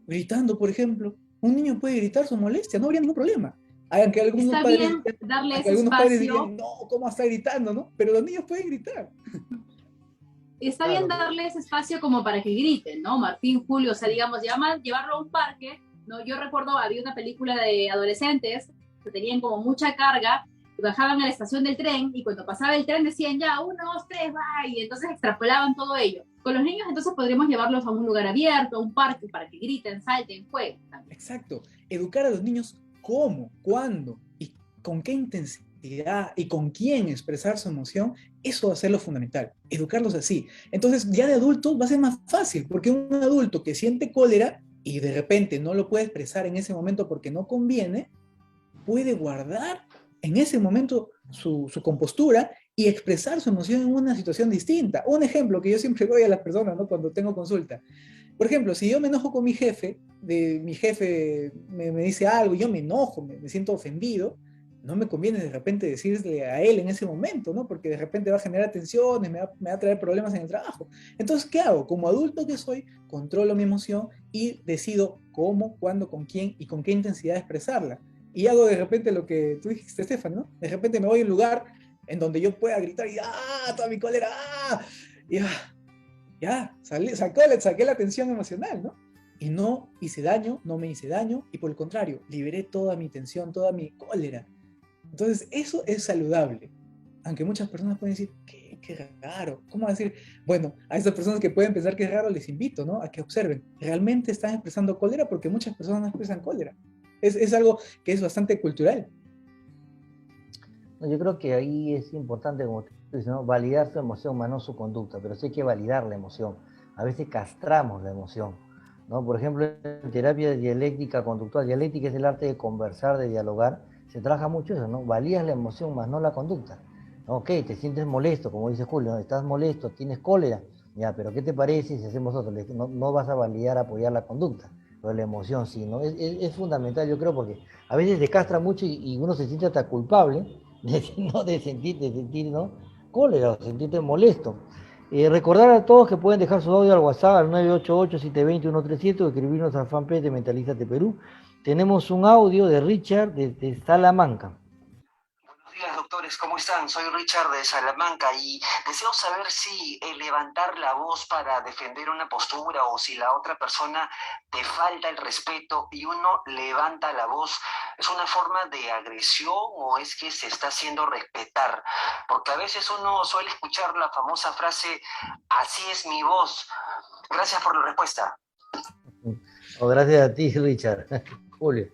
Gritando, por ejemplo. Un niño puede gritar su molestia, no habría ningún problema. Aunque algunos
Está
padres,
bien darle ese
algunos
espacio.
padres dirían, no, ¿cómo está gritando, no? Pero los niños pueden gritar.
Está bien darle ese espacio como para que griten, ¿no? Martín, Julio, o sea, digamos, llevarlo a un parque, ¿no? Yo recuerdo, había una película de adolescentes que tenían como mucha carga, bajaban a la estación del tren y cuando pasaba el tren decían ya, 1, 2, 3, va, y entonces extrapolaban todo ello. Con los niños entonces podríamos llevarlos a un lugar abierto, a un parque, para que griten, salten, jueguen también.
Exacto. Educar a los niños cómo, cuándo y con qué intensidad y con quién expresar su emoción, eso va a ser lo fundamental, educarlos así. Entonces ya de adultos va a ser más fácil, porque un adulto que siente cólera y de repente no lo puede expresar en ese momento porque no conviene, puede guardar en ese momento su compostura y expresar su emoción en una situación distinta. Un ejemplo que yo siempre doy a las personas, ¿no? Cuando tengo consulta. Por ejemplo, si yo me enojo con mi jefe me dice algo, yo me enojo, me siento ofendido, no me conviene de repente decirle a él en ese momento, ¿no? Porque de repente va a generar tensiones, me va a traer problemas en el trabajo. Entonces, ¿qué hago? Como adulto que soy, controlo mi emoción y decido cómo, cuándo, con quién y con qué intensidad expresarla. Y hago de repente lo que tú dijiste, Estefan, ¿no? De repente me voy a un lugar en donde yo pueda gritar y toda mi cólera, y saqué la tensión emocional, ¿no? Y no hice daño, no me hice daño, y por el contrario, liberé toda mi tensión, toda mi cólera. Entonces, eso es saludable. Aunque muchas personas pueden decir, qué raro. ¿Cómo decir? Bueno, a esas personas que pueden pensar que es raro, les invito, ¿no? A que observen. ¿Realmente están expresando cólera? Porque muchas personas no expresan cólera. Es algo que es bastante cultural.
No, yo creo que ahí es importante, como tú dices, ¿no? Validar su emoción, más no su conducta, pero sí hay que validar la emoción. A veces castramos la emoción, ¿no? Por ejemplo, en terapia de dialéctica conductual, dialéctica es el arte de conversar, de dialogar, se trabaja mucho eso, ¿no? Valías la emoción, más no la conducta. Ok, te sientes molesto, como dice Julio, ¿no? Estás molesto, tienes cólera, ya, pero ¿qué te parece si hacemos otro? No, no vas a validar, apoyar la conducta, pero la emoción sí, ¿no? Es fundamental, yo creo, porque a veces te castra mucho y uno se siente hasta culpable ¿no? de sentir, ¿no? Cólera, o sentirte molesto. Recordar a todos que pueden dejar su audio al WhatsApp al 988-720-137 o escribirnos al fanpage de Mentalízate Perú. Tenemos un audio de Richard de Salamanca.
Buenos días, doctores, ¿cómo están? Soy Richard de Salamanca y deseo saber si levantar la voz para defender una postura o si la otra persona te falta el respeto y uno levanta la voz, ¿es una forma de agresión o es que se está haciendo respetar? Porque a veces uno suele escuchar la famosa frase, así es mi voz. Gracias por la respuesta.
Oh, gracias a ti, Richard. Julio.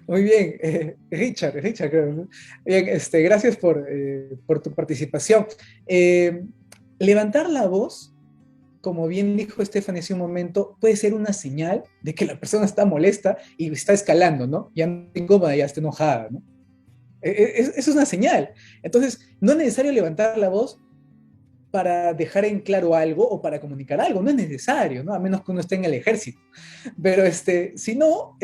Muy bien, Richard, creo, ¿no? Bien, gracias por tu participación. Levantar la voz, como bien dijo Stephanie hace un momento, puede ser una señal de que la persona está molesta y está escalando, ¿no? Ya no está incómoda, ya está enojada, ¿no? Eso es una señal. Entonces, no es necesario levantar la voz para dejar en claro algo o para comunicar algo, no es necesario, ¿no? A menos que uno esté en el ejército. Pero si no,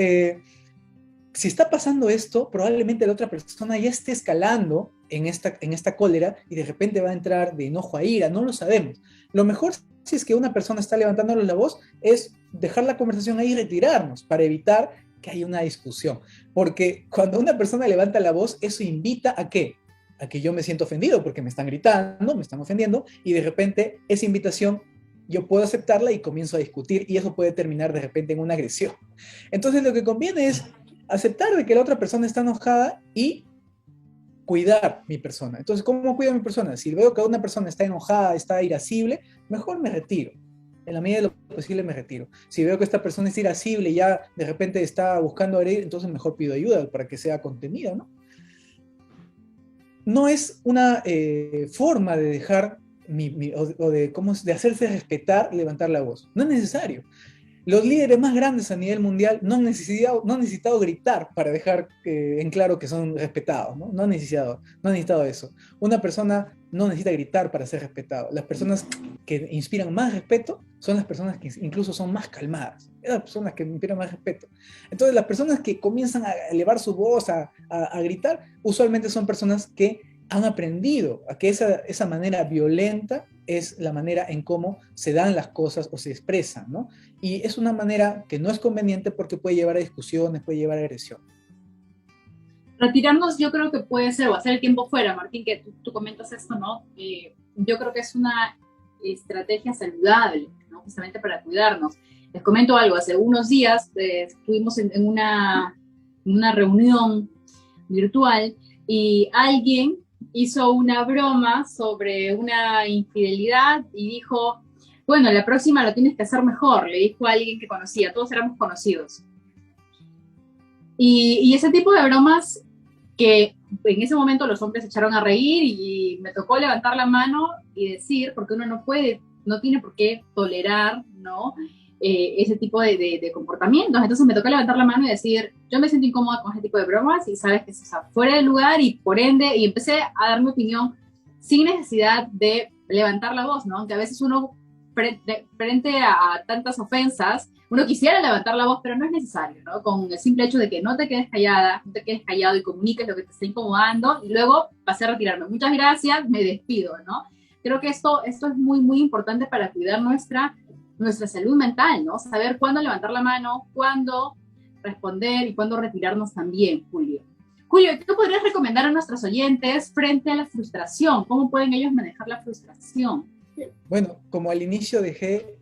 si está pasando esto, probablemente la otra persona ya esté escalando en esta cólera y de repente va a entrar de enojo a ira, no lo sabemos. Lo mejor, si es que una persona está levantándole la voz, es dejar la conversación ahí y retirarnos para evitar que haya una discusión. Porque cuando una persona levanta la voz, eso invita ¿a qué? A que yo me siento ofendido porque me están gritando, me están ofendiendo, y de repente esa invitación yo puedo aceptarla y comienzo a discutir y eso puede terminar de repente en una agresión. Entonces lo que conviene es aceptar de que la otra persona está enojada y cuidar mi persona. Entonces, ¿cómo cuido a mi persona? Si veo que una persona está enojada, está irascible, mejor me retiro. En la medida de lo posible me retiro. Si veo que esta persona es irascible y ya de repente está buscando herir, entonces mejor pido ayuda para que sea contenida, ¿no? No es una forma de dejar de hacerse respetar, levantar la voz. No es necesario. Los líderes más grandes a nivel mundial no han necesitado gritar para dejar en claro que son respetados, ¿no? No han necesitado eso. Una persona no necesita gritar para ser respetado. Las personas que inspiran más respeto son las personas que incluso son más calmadas. Las personas que inspiran más respeto. Entonces, las personas que comienzan a elevar su voz, a gritar, usualmente son personas que han aprendido a que esa manera violenta es la manera en cómo se dan las cosas o se expresan, ¿no? Y es una manera que no es conveniente porque puede llevar a discusiones, puede llevar a agresión.
Retirarnos yo creo que puede ser, o hacer el tiempo fuera, Martín, que tú comentas esto, ¿no? Yo creo que es una estrategia saludable, ¿no? Justamente para cuidarnos. Les comento algo, hace unos días estuvimos en una reunión virtual y alguien hizo una broma sobre una infidelidad y dijo, bueno, la próxima lo tienes que hacer mejor, le dijo a alguien que conocía, todos éramos conocidos. Y ese tipo de bromas que en ese momento los hombres se echaron a reír y me tocó levantar la mano y decir, porque uno no tiene por qué tolerar, ¿no? Ese tipo de comportamientos. Entonces me tocó levantar la mano y decir, yo me siento incómoda con ese tipo de bromas y sabes que eso está fuera de lugar y por ende, y empecé a dar mi opinión sin necesidad de levantar la voz, ¿no? Aunque a veces uno frente a tantas ofensas, uno quisiera levantar la voz, pero no es necesario, ¿no? Con el simple hecho de que no te quedes callada, no te quedes callado y comuniques lo que te está incomodando y luego pasé a retirarme. Muchas gracias, me despido, ¿no? Creo que esto es muy, muy importante para cuidar nuestra salud mental, ¿no? Saber cuándo levantar la mano, cuándo responder y cuándo retirarnos también, Julio. Julio, ¿qué podrías recomendar a nuestros oyentes frente a la frustración? ¿Cómo pueden ellos manejar la frustración?
Bueno, como al inicio dejé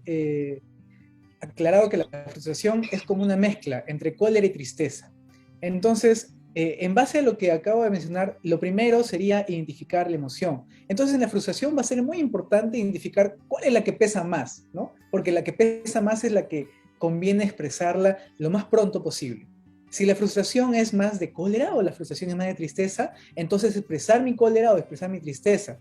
aclarado que la frustración es como una mezcla entre cólera y tristeza. Entonces, en base a lo que acabo de mencionar, lo primero sería identificar la emoción. Entonces, en la frustración va a ser muy importante identificar cuál es la que pesa más, ¿no? Porque la que pesa más es la que conviene expresarla lo más pronto posible. Si la frustración es más de cólera o la frustración es más de tristeza, entonces expresar mi cólera o expresar mi tristeza.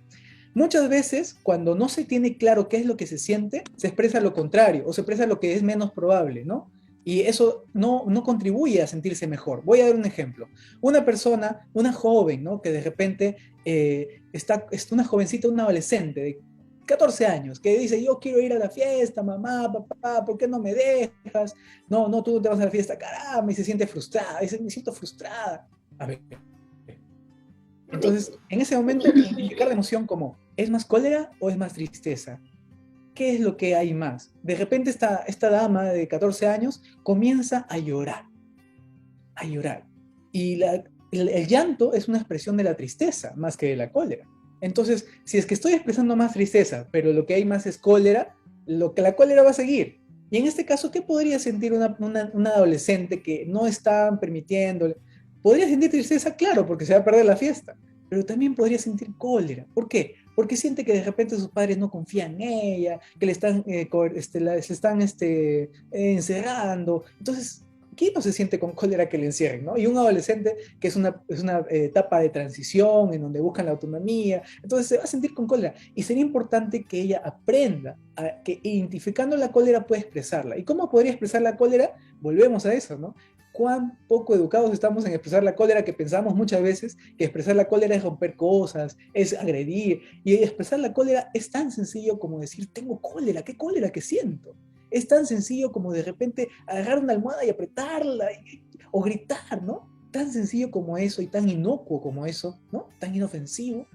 Muchas veces, cuando no se tiene claro qué es lo que se siente, se expresa lo contrario o se expresa lo que es menos probable, ¿no? Y eso no contribuye a sentirse mejor. Voy a dar un ejemplo. Una persona, una joven, ¿no? Que de repente es una jovencita, una adolescente de 14 años, que dice, yo quiero ir a la fiesta, mamá, papá, ¿por qué no me dejas? No, tú no te vas a la fiesta, caramba, y se siente frustrada, dice, me siento frustrada. A ver. Entonces, en ese momento, identificar la emoción como, ¿es más cólera o es más tristeza? ¿Qué es lo que hay más? De repente esta dama de 14 años comienza a llorar. Y el llanto es una expresión de la tristeza más que de la cólera. Entonces, si es que estoy expresando más tristeza, pero lo que hay más es cólera, la cólera va a seguir. Y en este caso, ¿qué podría sentir una adolescente que no están permitiéndole? Podría sentir tristeza, claro, porque se va a perder la fiesta, pero también podría sentir cólera. ¿Por qué? Porque siente que de repente sus padres no confían en ella, que le están, se están encerrando. Entonces, ¿quién no se siente con cólera que le encierren, ¿no? Y un adolescente que es una etapa de transición en donde buscan la autonomía, entonces se va a sentir con cólera. Y sería importante que ella aprenda a que identificando la cólera puede expresarla. ¿Y cómo podría expresar la cólera? Volvemos a eso, ¿no? Cuán poco educados estamos en expresar la cólera, que pensamos muchas veces que expresar la cólera es romper cosas, es agredir. Y expresar la cólera es tan sencillo como decir, tengo cólera, ¿qué cólera que siento? Es tan sencillo como de repente agarrar una almohada y apretarla o gritar, ¿no? Tan sencillo como eso y tan inocuo como eso, ¿no? Tan inofensivo,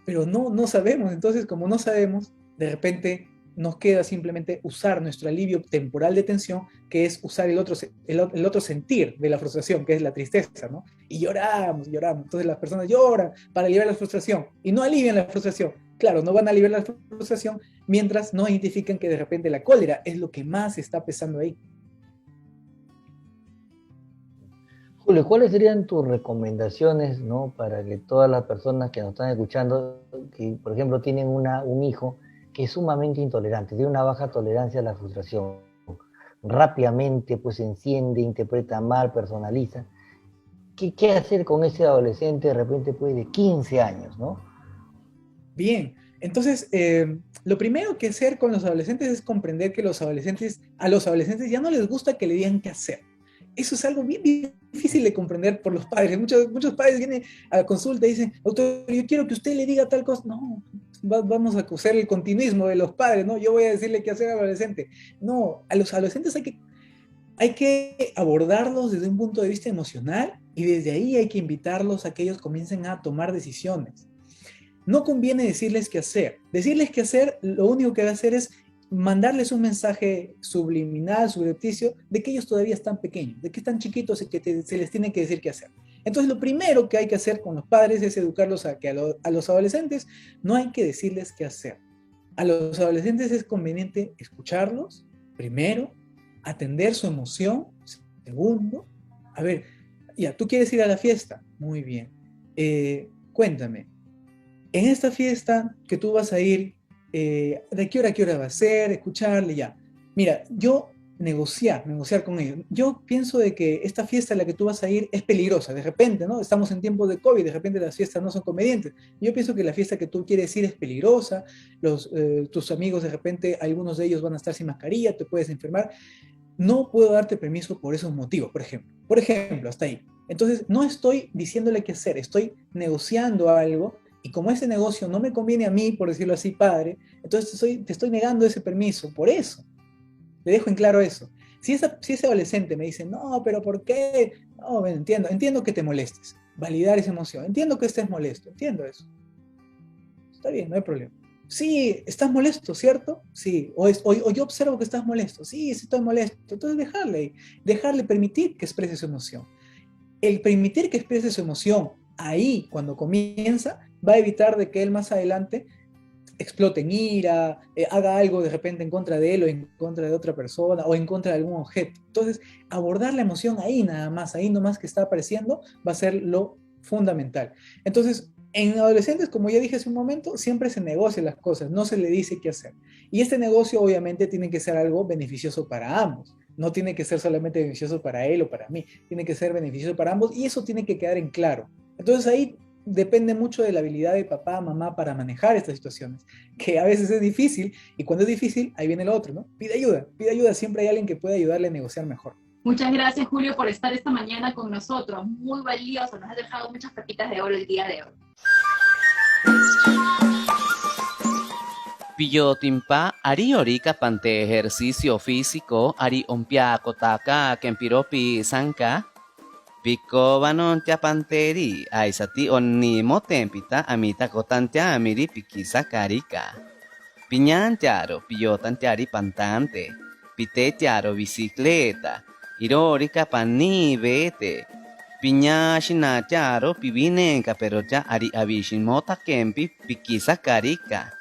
pero no sabemos. Entonces, como no sabemos, de repente nos queda simplemente usar nuestro alivio temporal de tensión, que es usar el otro sentir de la frustración, que es la tristeza, ¿no? Y lloramos. Entonces las personas lloran para aliviar la frustración y no alivian la frustración. Claro, no van a aliviar la frustración mientras no identifican que de repente la cólera es lo que más está pesando ahí.
Julio, ¿cuáles serían tus recomendaciones, ¿no? Para que todas las personas que nos están escuchando, que por ejemplo tienen un hijo que es sumamente intolerante, tiene una baja tolerancia a la frustración, rápidamente pues se enciende, interpreta mal, personaliza? ¿Qué hacer con ese adolescente de repente pues de 15 años, ¿no?
Bien, entonces lo primero que hacer con los adolescentes es comprender que a los adolescentes ya no les gusta que le digan qué hacer. Eso es algo bien difícil de comprender por los padres. Muchos padres vienen a la consulta y dicen, doctor, yo quiero que usted le diga tal cosa. No, vamos a acusar el continuismo de los padres, ¿no? Yo voy a decirle qué hacer al adolescente. No, a los adolescentes hay que abordarlos desde un punto de vista emocional y desde ahí hay que invitarlos a que ellos comiencen a tomar decisiones. No conviene decirles qué hacer. Decirles qué hacer, lo único que va a hacer es mandarles un mensaje subliminal, subrepticio, de que ellos todavía están pequeños, de que están chiquitos y que se les tiene que decir qué hacer. Entonces, lo primero que hay que hacer con los padres es educarlos a que a los adolescentes no hay que decirles qué hacer. A los adolescentes es conveniente escucharlos, primero, atender su emoción, segundo. A ver, ya, ¿tú quieres ir a la fiesta? Muy bien. Cuéntame, en esta fiesta que tú vas a ir, ¿de qué hora va a ser? Escucharle, ya. Mira, yo negociar con ellos. Yo pienso de que esta fiesta a la que tú vas a ir es peligrosa, de repente, ¿no? Estamos en tiempos de COVID, de repente las fiestas no son convenientes. Yo pienso que la fiesta que tú quieres ir es peligrosa, tus amigos de repente, algunos de ellos van a estar sin mascarilla, te puedes enfermar. No puedo darte permiso por esos motivos, por ejemplo, hasta ahí. Entonces, no estoy diciéndole qué hacer, estoy negociando algo. Y como ese negocio no me conviene a mí, por decirlo así, padre, entonces te estoy negando ese permiso, por eso. Le dejo en claro eso. Si ese adolescente me dice, no, pero ¿por qué? No, bueno, entiendo que te molestes. Validar esa emoción. Entiendo que estés molesto, entiendo eso. Está bien, no hay problema. Sí, estás molesto, ¿cierto? Sí. O yo observo que estás molesto. Sí, estoy molesto. Entonces dejarle permitir que exprese su emoción. El permitir que exprese su emoción ahí, cuando comienza, va a evitar de que él más adelante explote en ira, haga algo de repente en contra de él o en contra de otra persona o en contra de algún objeto. Entonces, abordar la emoción ahí nada más, ahí nomás que está apareciendo, va a ser lo fundamental. Entonces, en adolescentes, como ya dije hace un momento, siempre se negocian las cosas, no se le dice qué hacer. Y este negocio obviamente tiene que ser algo beneficioso para ambos. No tiene que ser solamente beneficioso para él o para mí, tiene que ser beneficioso para ambos y eso tiene que quedar en claro. Entonces ahí depende mucho de la habilidad de papá, mamá para manejar estas situaciones, que a veces es difícil y cuando es difícil, ahí viene lo otro, ¿no? Pide ayuda, siempre hay alguien que pueda ayudarle a negociar mejor.
Muchas gracias, Julio, por estar esta mañana con nosotros. Muy valioso, nos has dejado muchas pepitas de oro el día de hoy.
Pillotimpa, ari orika pante ejercicio físico, ari ompia kotaka kempiropi sanka, pico banon tia panteri, aisati onni motempita amita kotantia amiri pikisa karika. Piñantiaro, pillotantiari pantante, pitetiaro bicicleta, irorika pani vete, piña shinatiaro pibinenka perocha ari abishimota kempi pikisa karika.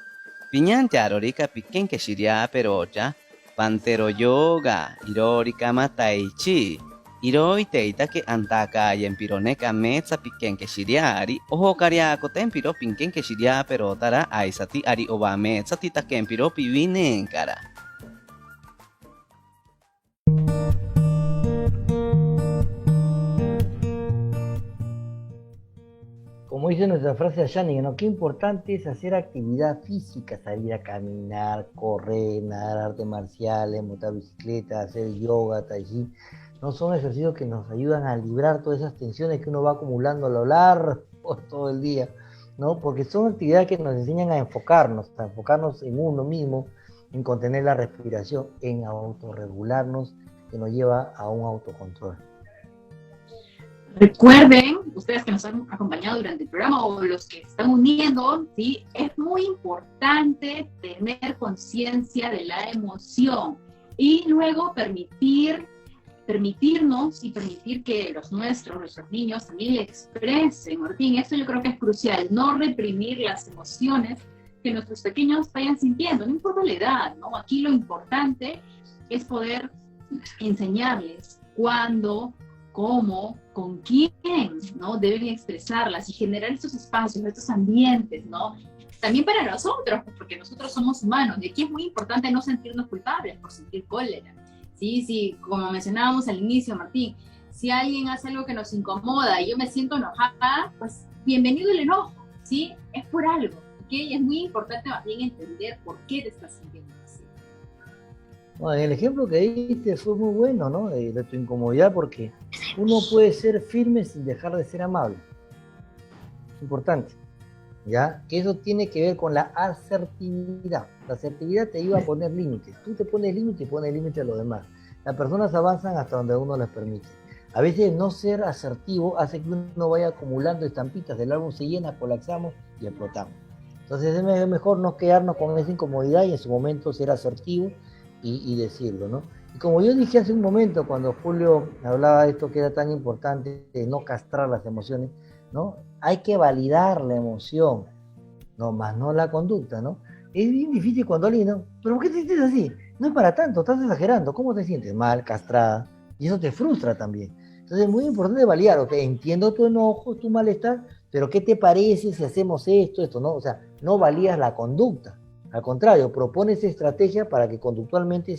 Piñantiaro rika piquen que shiria perocha, pantero yoga, irorika mataichi, iroi teita que antaka y empironeca metza piquen que shiriari, ojo cariaco tempiro pinquen que shiria perotara, aisati ari oba metza tita que empiro pivine en cara.
Como dice nuestra frase de Yanni, ¿no? Qué importante es hacer actividad física, salir a caminar, correr, nadar, artes marciales, montar bicicleta, hacer yoga, tai chi. No son ejercicios que nos ayudan a librar todas esas tensiones que uno va acumulando a lo largo todo el día, ¿no? Porque son actividades que nos enseñan a enfocarnos en uno mismo, en contener la respiración, en autorregularnos, que nos lleva a un autocontrol.
Recuerden, ustedes que nos han acompañado durante el programa o los que se están uniendo, ¿sí? Es muy importante tener conciencia de la emoción y luego permitirnos y permitir que nuestros niños también le expresen, Martín. Esto yo creo que es crucial, no reprimir las emociones que nuestros pequeños vayan sintiendo, no importa la edad, ¿no? Aquí lo importante es poder enseñarles cuándo, cómo, con quién, ¿no? Deben expresarlas y generar estos espacios, estos ambientes, ¿no? También para nosotros, porque nosotros somos humanos, y aquí es muy importante no sentirnos culpables por sentir cólera. Sí, como mencionábamos al inicio, Martín, si alguien hace algo que nos incomoda y yo me siento enojada, pues bienvenido el enojo, ¿sí? Es por algo, ¿ok? Es muy importante más bien entender por qué te estás sintiendo así.
Bueno, el ejemplo que diste fue muy bueno, ¿no? De tu incomodidad, porque uno puede ser firme sin dejar de ser amable. Es importante, ¿ya? Que eso tiene que ver con la asertividad. La asertividad te ayuda a poner límites. Tú te pones límites y pones límites a los demás. Las personas avanzan hasta donde uno les permite. A veces no ser asertivo hace que uno vaya acumulando estampitas, el álbum se llena, colapsamos y explotamos. Entonces es mejor no quedarnos con esa incomodidad y en su momento ser asertivo y decirlo, ¿no? Y como yo dije hace un momento, cuando Julio hablaba de esto que era tan importante, de no castrar las emociones, ¿no? Hay que validar la emoción, no, más no la conducta, ¿no? Es bien difícil cuando alguien, ¿no? ¿Pero por qué te sientes así? No es para tanto, estás exagerando, ¿cómo te sientes? Mal, castrada, y eso te frustra también. Entonces es muy importante validar, ok, entiendo tu enojo, tu malestar, pero ¿qué te parece si hacemos esto, no? O sea, no validas la conducta. Al contrario, propones estrategia para que conductualmente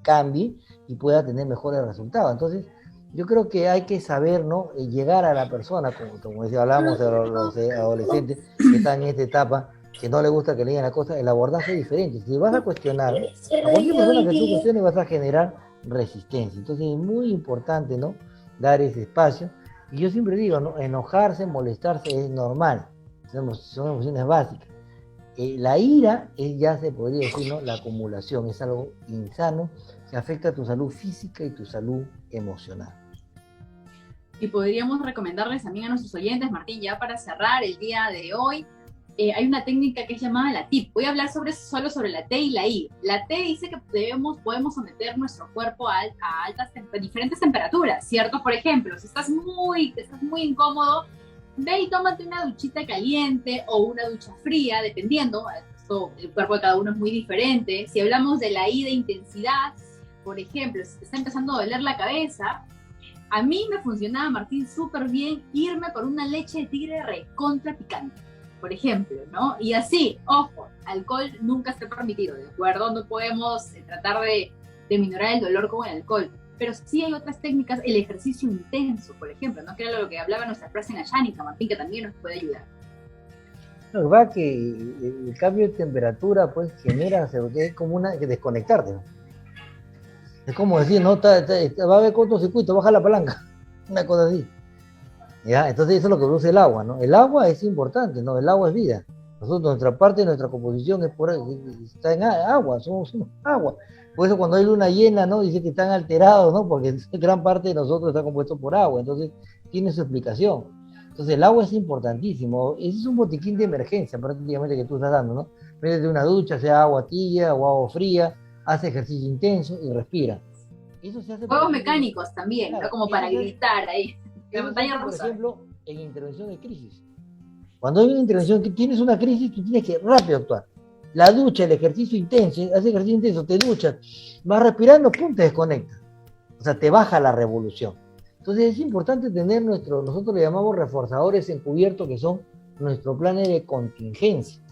cambie y pueda tener mejores resultados. Entonces, yo creo que hay que saber, ¿no? Llegar a la persona, como decía, hablábamos de los adolescentes que están en esta etapa, que no les gusta que le digan la cosa, el abordaje es diferente. Si vas a cuestionar, a cualquier persona que tú cuestiones vas a generar resistencia. Entonces, es muy importante, ¿no? Dar ese espacio. Y yo siempre digo, ¿no? Enojarse, molestarse es normal. Son emociones básicas. La ira ya se podría decir, ¿no? La acumulación es algo insano que afecta a tu salud física y tu salud emocional.
Y podríamos recomendarles también a nuestros oyentes, Martín, ya para cerrar el día de hoy, hay una técnica que es llamada la TIP. Voy a hablar solo sobre la T y la I. La T dice que podemos someter nuestro cuerpo a diferentes temperaturas, ¿cierto? Por ejemplo, si estás muy incómodo, ve y tómate una duchita caliente o una ducha fría, dependiendo. El cuerpo de cada uno es muy diferente. Si hablamos de la I de intensidad, por ejemplo, si te está empezando a doler la cabeza, a mí me funcionaba, Martín, súper bien irme por una leche de tigre recontra picante, por ejemplo, ¿no? Y así, ojo, alcohol nunca está permitido, ¿de acuerdo? No podemos tratar de de minorar el dolor con el alcohol. Pero sí hay otras técnicas, el ejercicio intenso, por ejemplo, ¿no? Que era lo que hablaba nuestra frase en Ayánica, Martín, que también nos puede ayudar.
Lo que pasa es que el cambio de temperatura pues genera, es como que desconectarte, ¿no? Es como decir, no, va a haber cortocircuito, baja la palanca, una cosa así. ¿Ya? Entonces eso es lo que produce el agua, ¿no? El agua es importante, ¿no? El agua es vida. Nosotros, nuestra parte de nuestra composición está en agua, somos agua. Por eso cuando hay luna llena, ¿no? Dice que están alterados, ¿no? Porque gran parte de nosotros está compuesto por agua, entonces tiene su explicación. Entonces el agua es importantísimo, ese es un botiquín de emergencia prácticamente que tú estás dando, ¿no? Métete una ducha, sea agua tibia o agua fría, hace ejercicio intenso y respira. Eso se hace
Juegos mecánicos también,
claro,
¿no? Como para gritar ahí. La montaña
por
rusa.
ejemplo, en intervención de crisis. Cuando hay una intervención que tienes una crisis, tú tienes que rápido actuar. La ducha, el ejercicio intenso, haces ejercicio intenso, te duchas, vas respirando, pum, te desconectas. O sea, te baja la revolución. Entonces es importante tener nosotros le llamamos reforzadores encubiertos, que son nuestro plan de contingencia,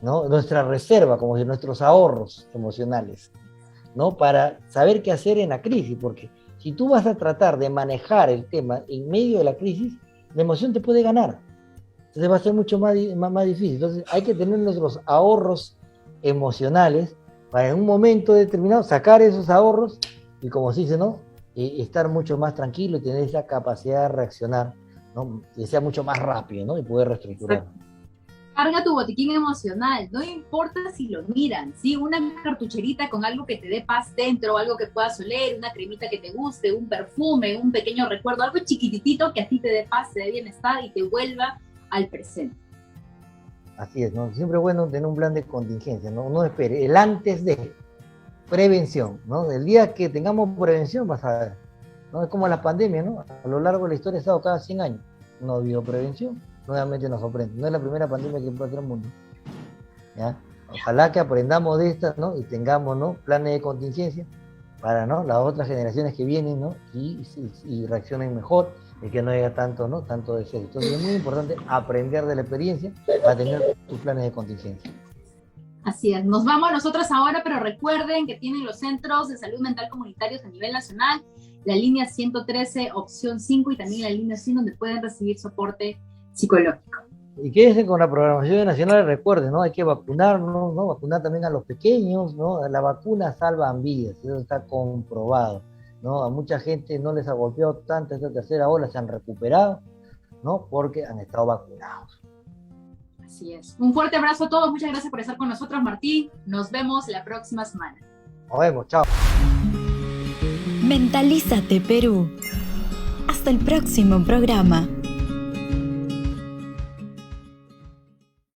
¿no? Nuestra reserva, como si nuestros ahorros emocionales, ¿no? Para saber qué hacer en la crisis, porque si tú vas a tratar de manejar el tema en medio de la crisis, la emoción te puede ganar. Entonces va a ser mucho más difícil. Entonces hay que tener nuestros ahorros emocionales para en un momento determinado sacar esos ahorros y, como se dice, ¿no? Estar mucho más tranquilo y tener esa capacidad de reaccionar, ¿no? Que sea mucho más rápido, ¿no? Y poder reestructurar.
Carga tu botiquín emocional, no importa si lo miran, ¿sí? Una cartucherita con algo que te dé paz dentro, algo que puedas oler, una cremita que te guste, un perfume, un pequeño recuerdo, algo chiquitito que a ti te dé paz, te dé bienestar y te vuelva al presente.
Así es, ¿no? Siempre es bueno tener un plan de contingencia, ¿no? No espere, el antes de prevención, ¿no? El día que tengamos prevención vas a ver, ¿no? Es como la pandemia, ¿no? A lo largo de la historia ha estado cada 100 años, no ha habido prevención. Nuevamente nos sorprende. No es la primera pandemia que impacta al mundo. ¿Ya? Ojalá que aprendamos de estas, ¿no? Y tengamos, ¿no? Planes de contingencia para, ¿no? Las otras generaciones que vienen, ¿no? Y reaccionen mejor y que no haya tanto, ¿no? Tanto deseo. Entonces es muy importante aprender de la experiencia para tener tus planes de contingencia.
Así es. Nos vamos nosotros ahora, pero recuerden que tienen los centros de salud mental comunitarios a nivel nacional, la línea 113, opción 5, y también la línea 100, donde pueden recibir soporte psicológico.
Y quédense con la programación nacional, recuerden, ¿no? Hay que vacunarnos, ¿no? Vacunar también a los pequeños, ¿no? La vacuna salvan vidas, eso está comprobado, ¿no? A mucha gente no les ha golpeado tanto esta tercera ola, se han recuperado, ¿no? Porque han estado vacunados.
Así es. Un fuerte abrazo a todos, muchas gracias por estar con nosotros, Martín. Nos vemos la próxima semana.
Nos vemos, chao.
Mentalízate, Perú. Hasta el próximo programa.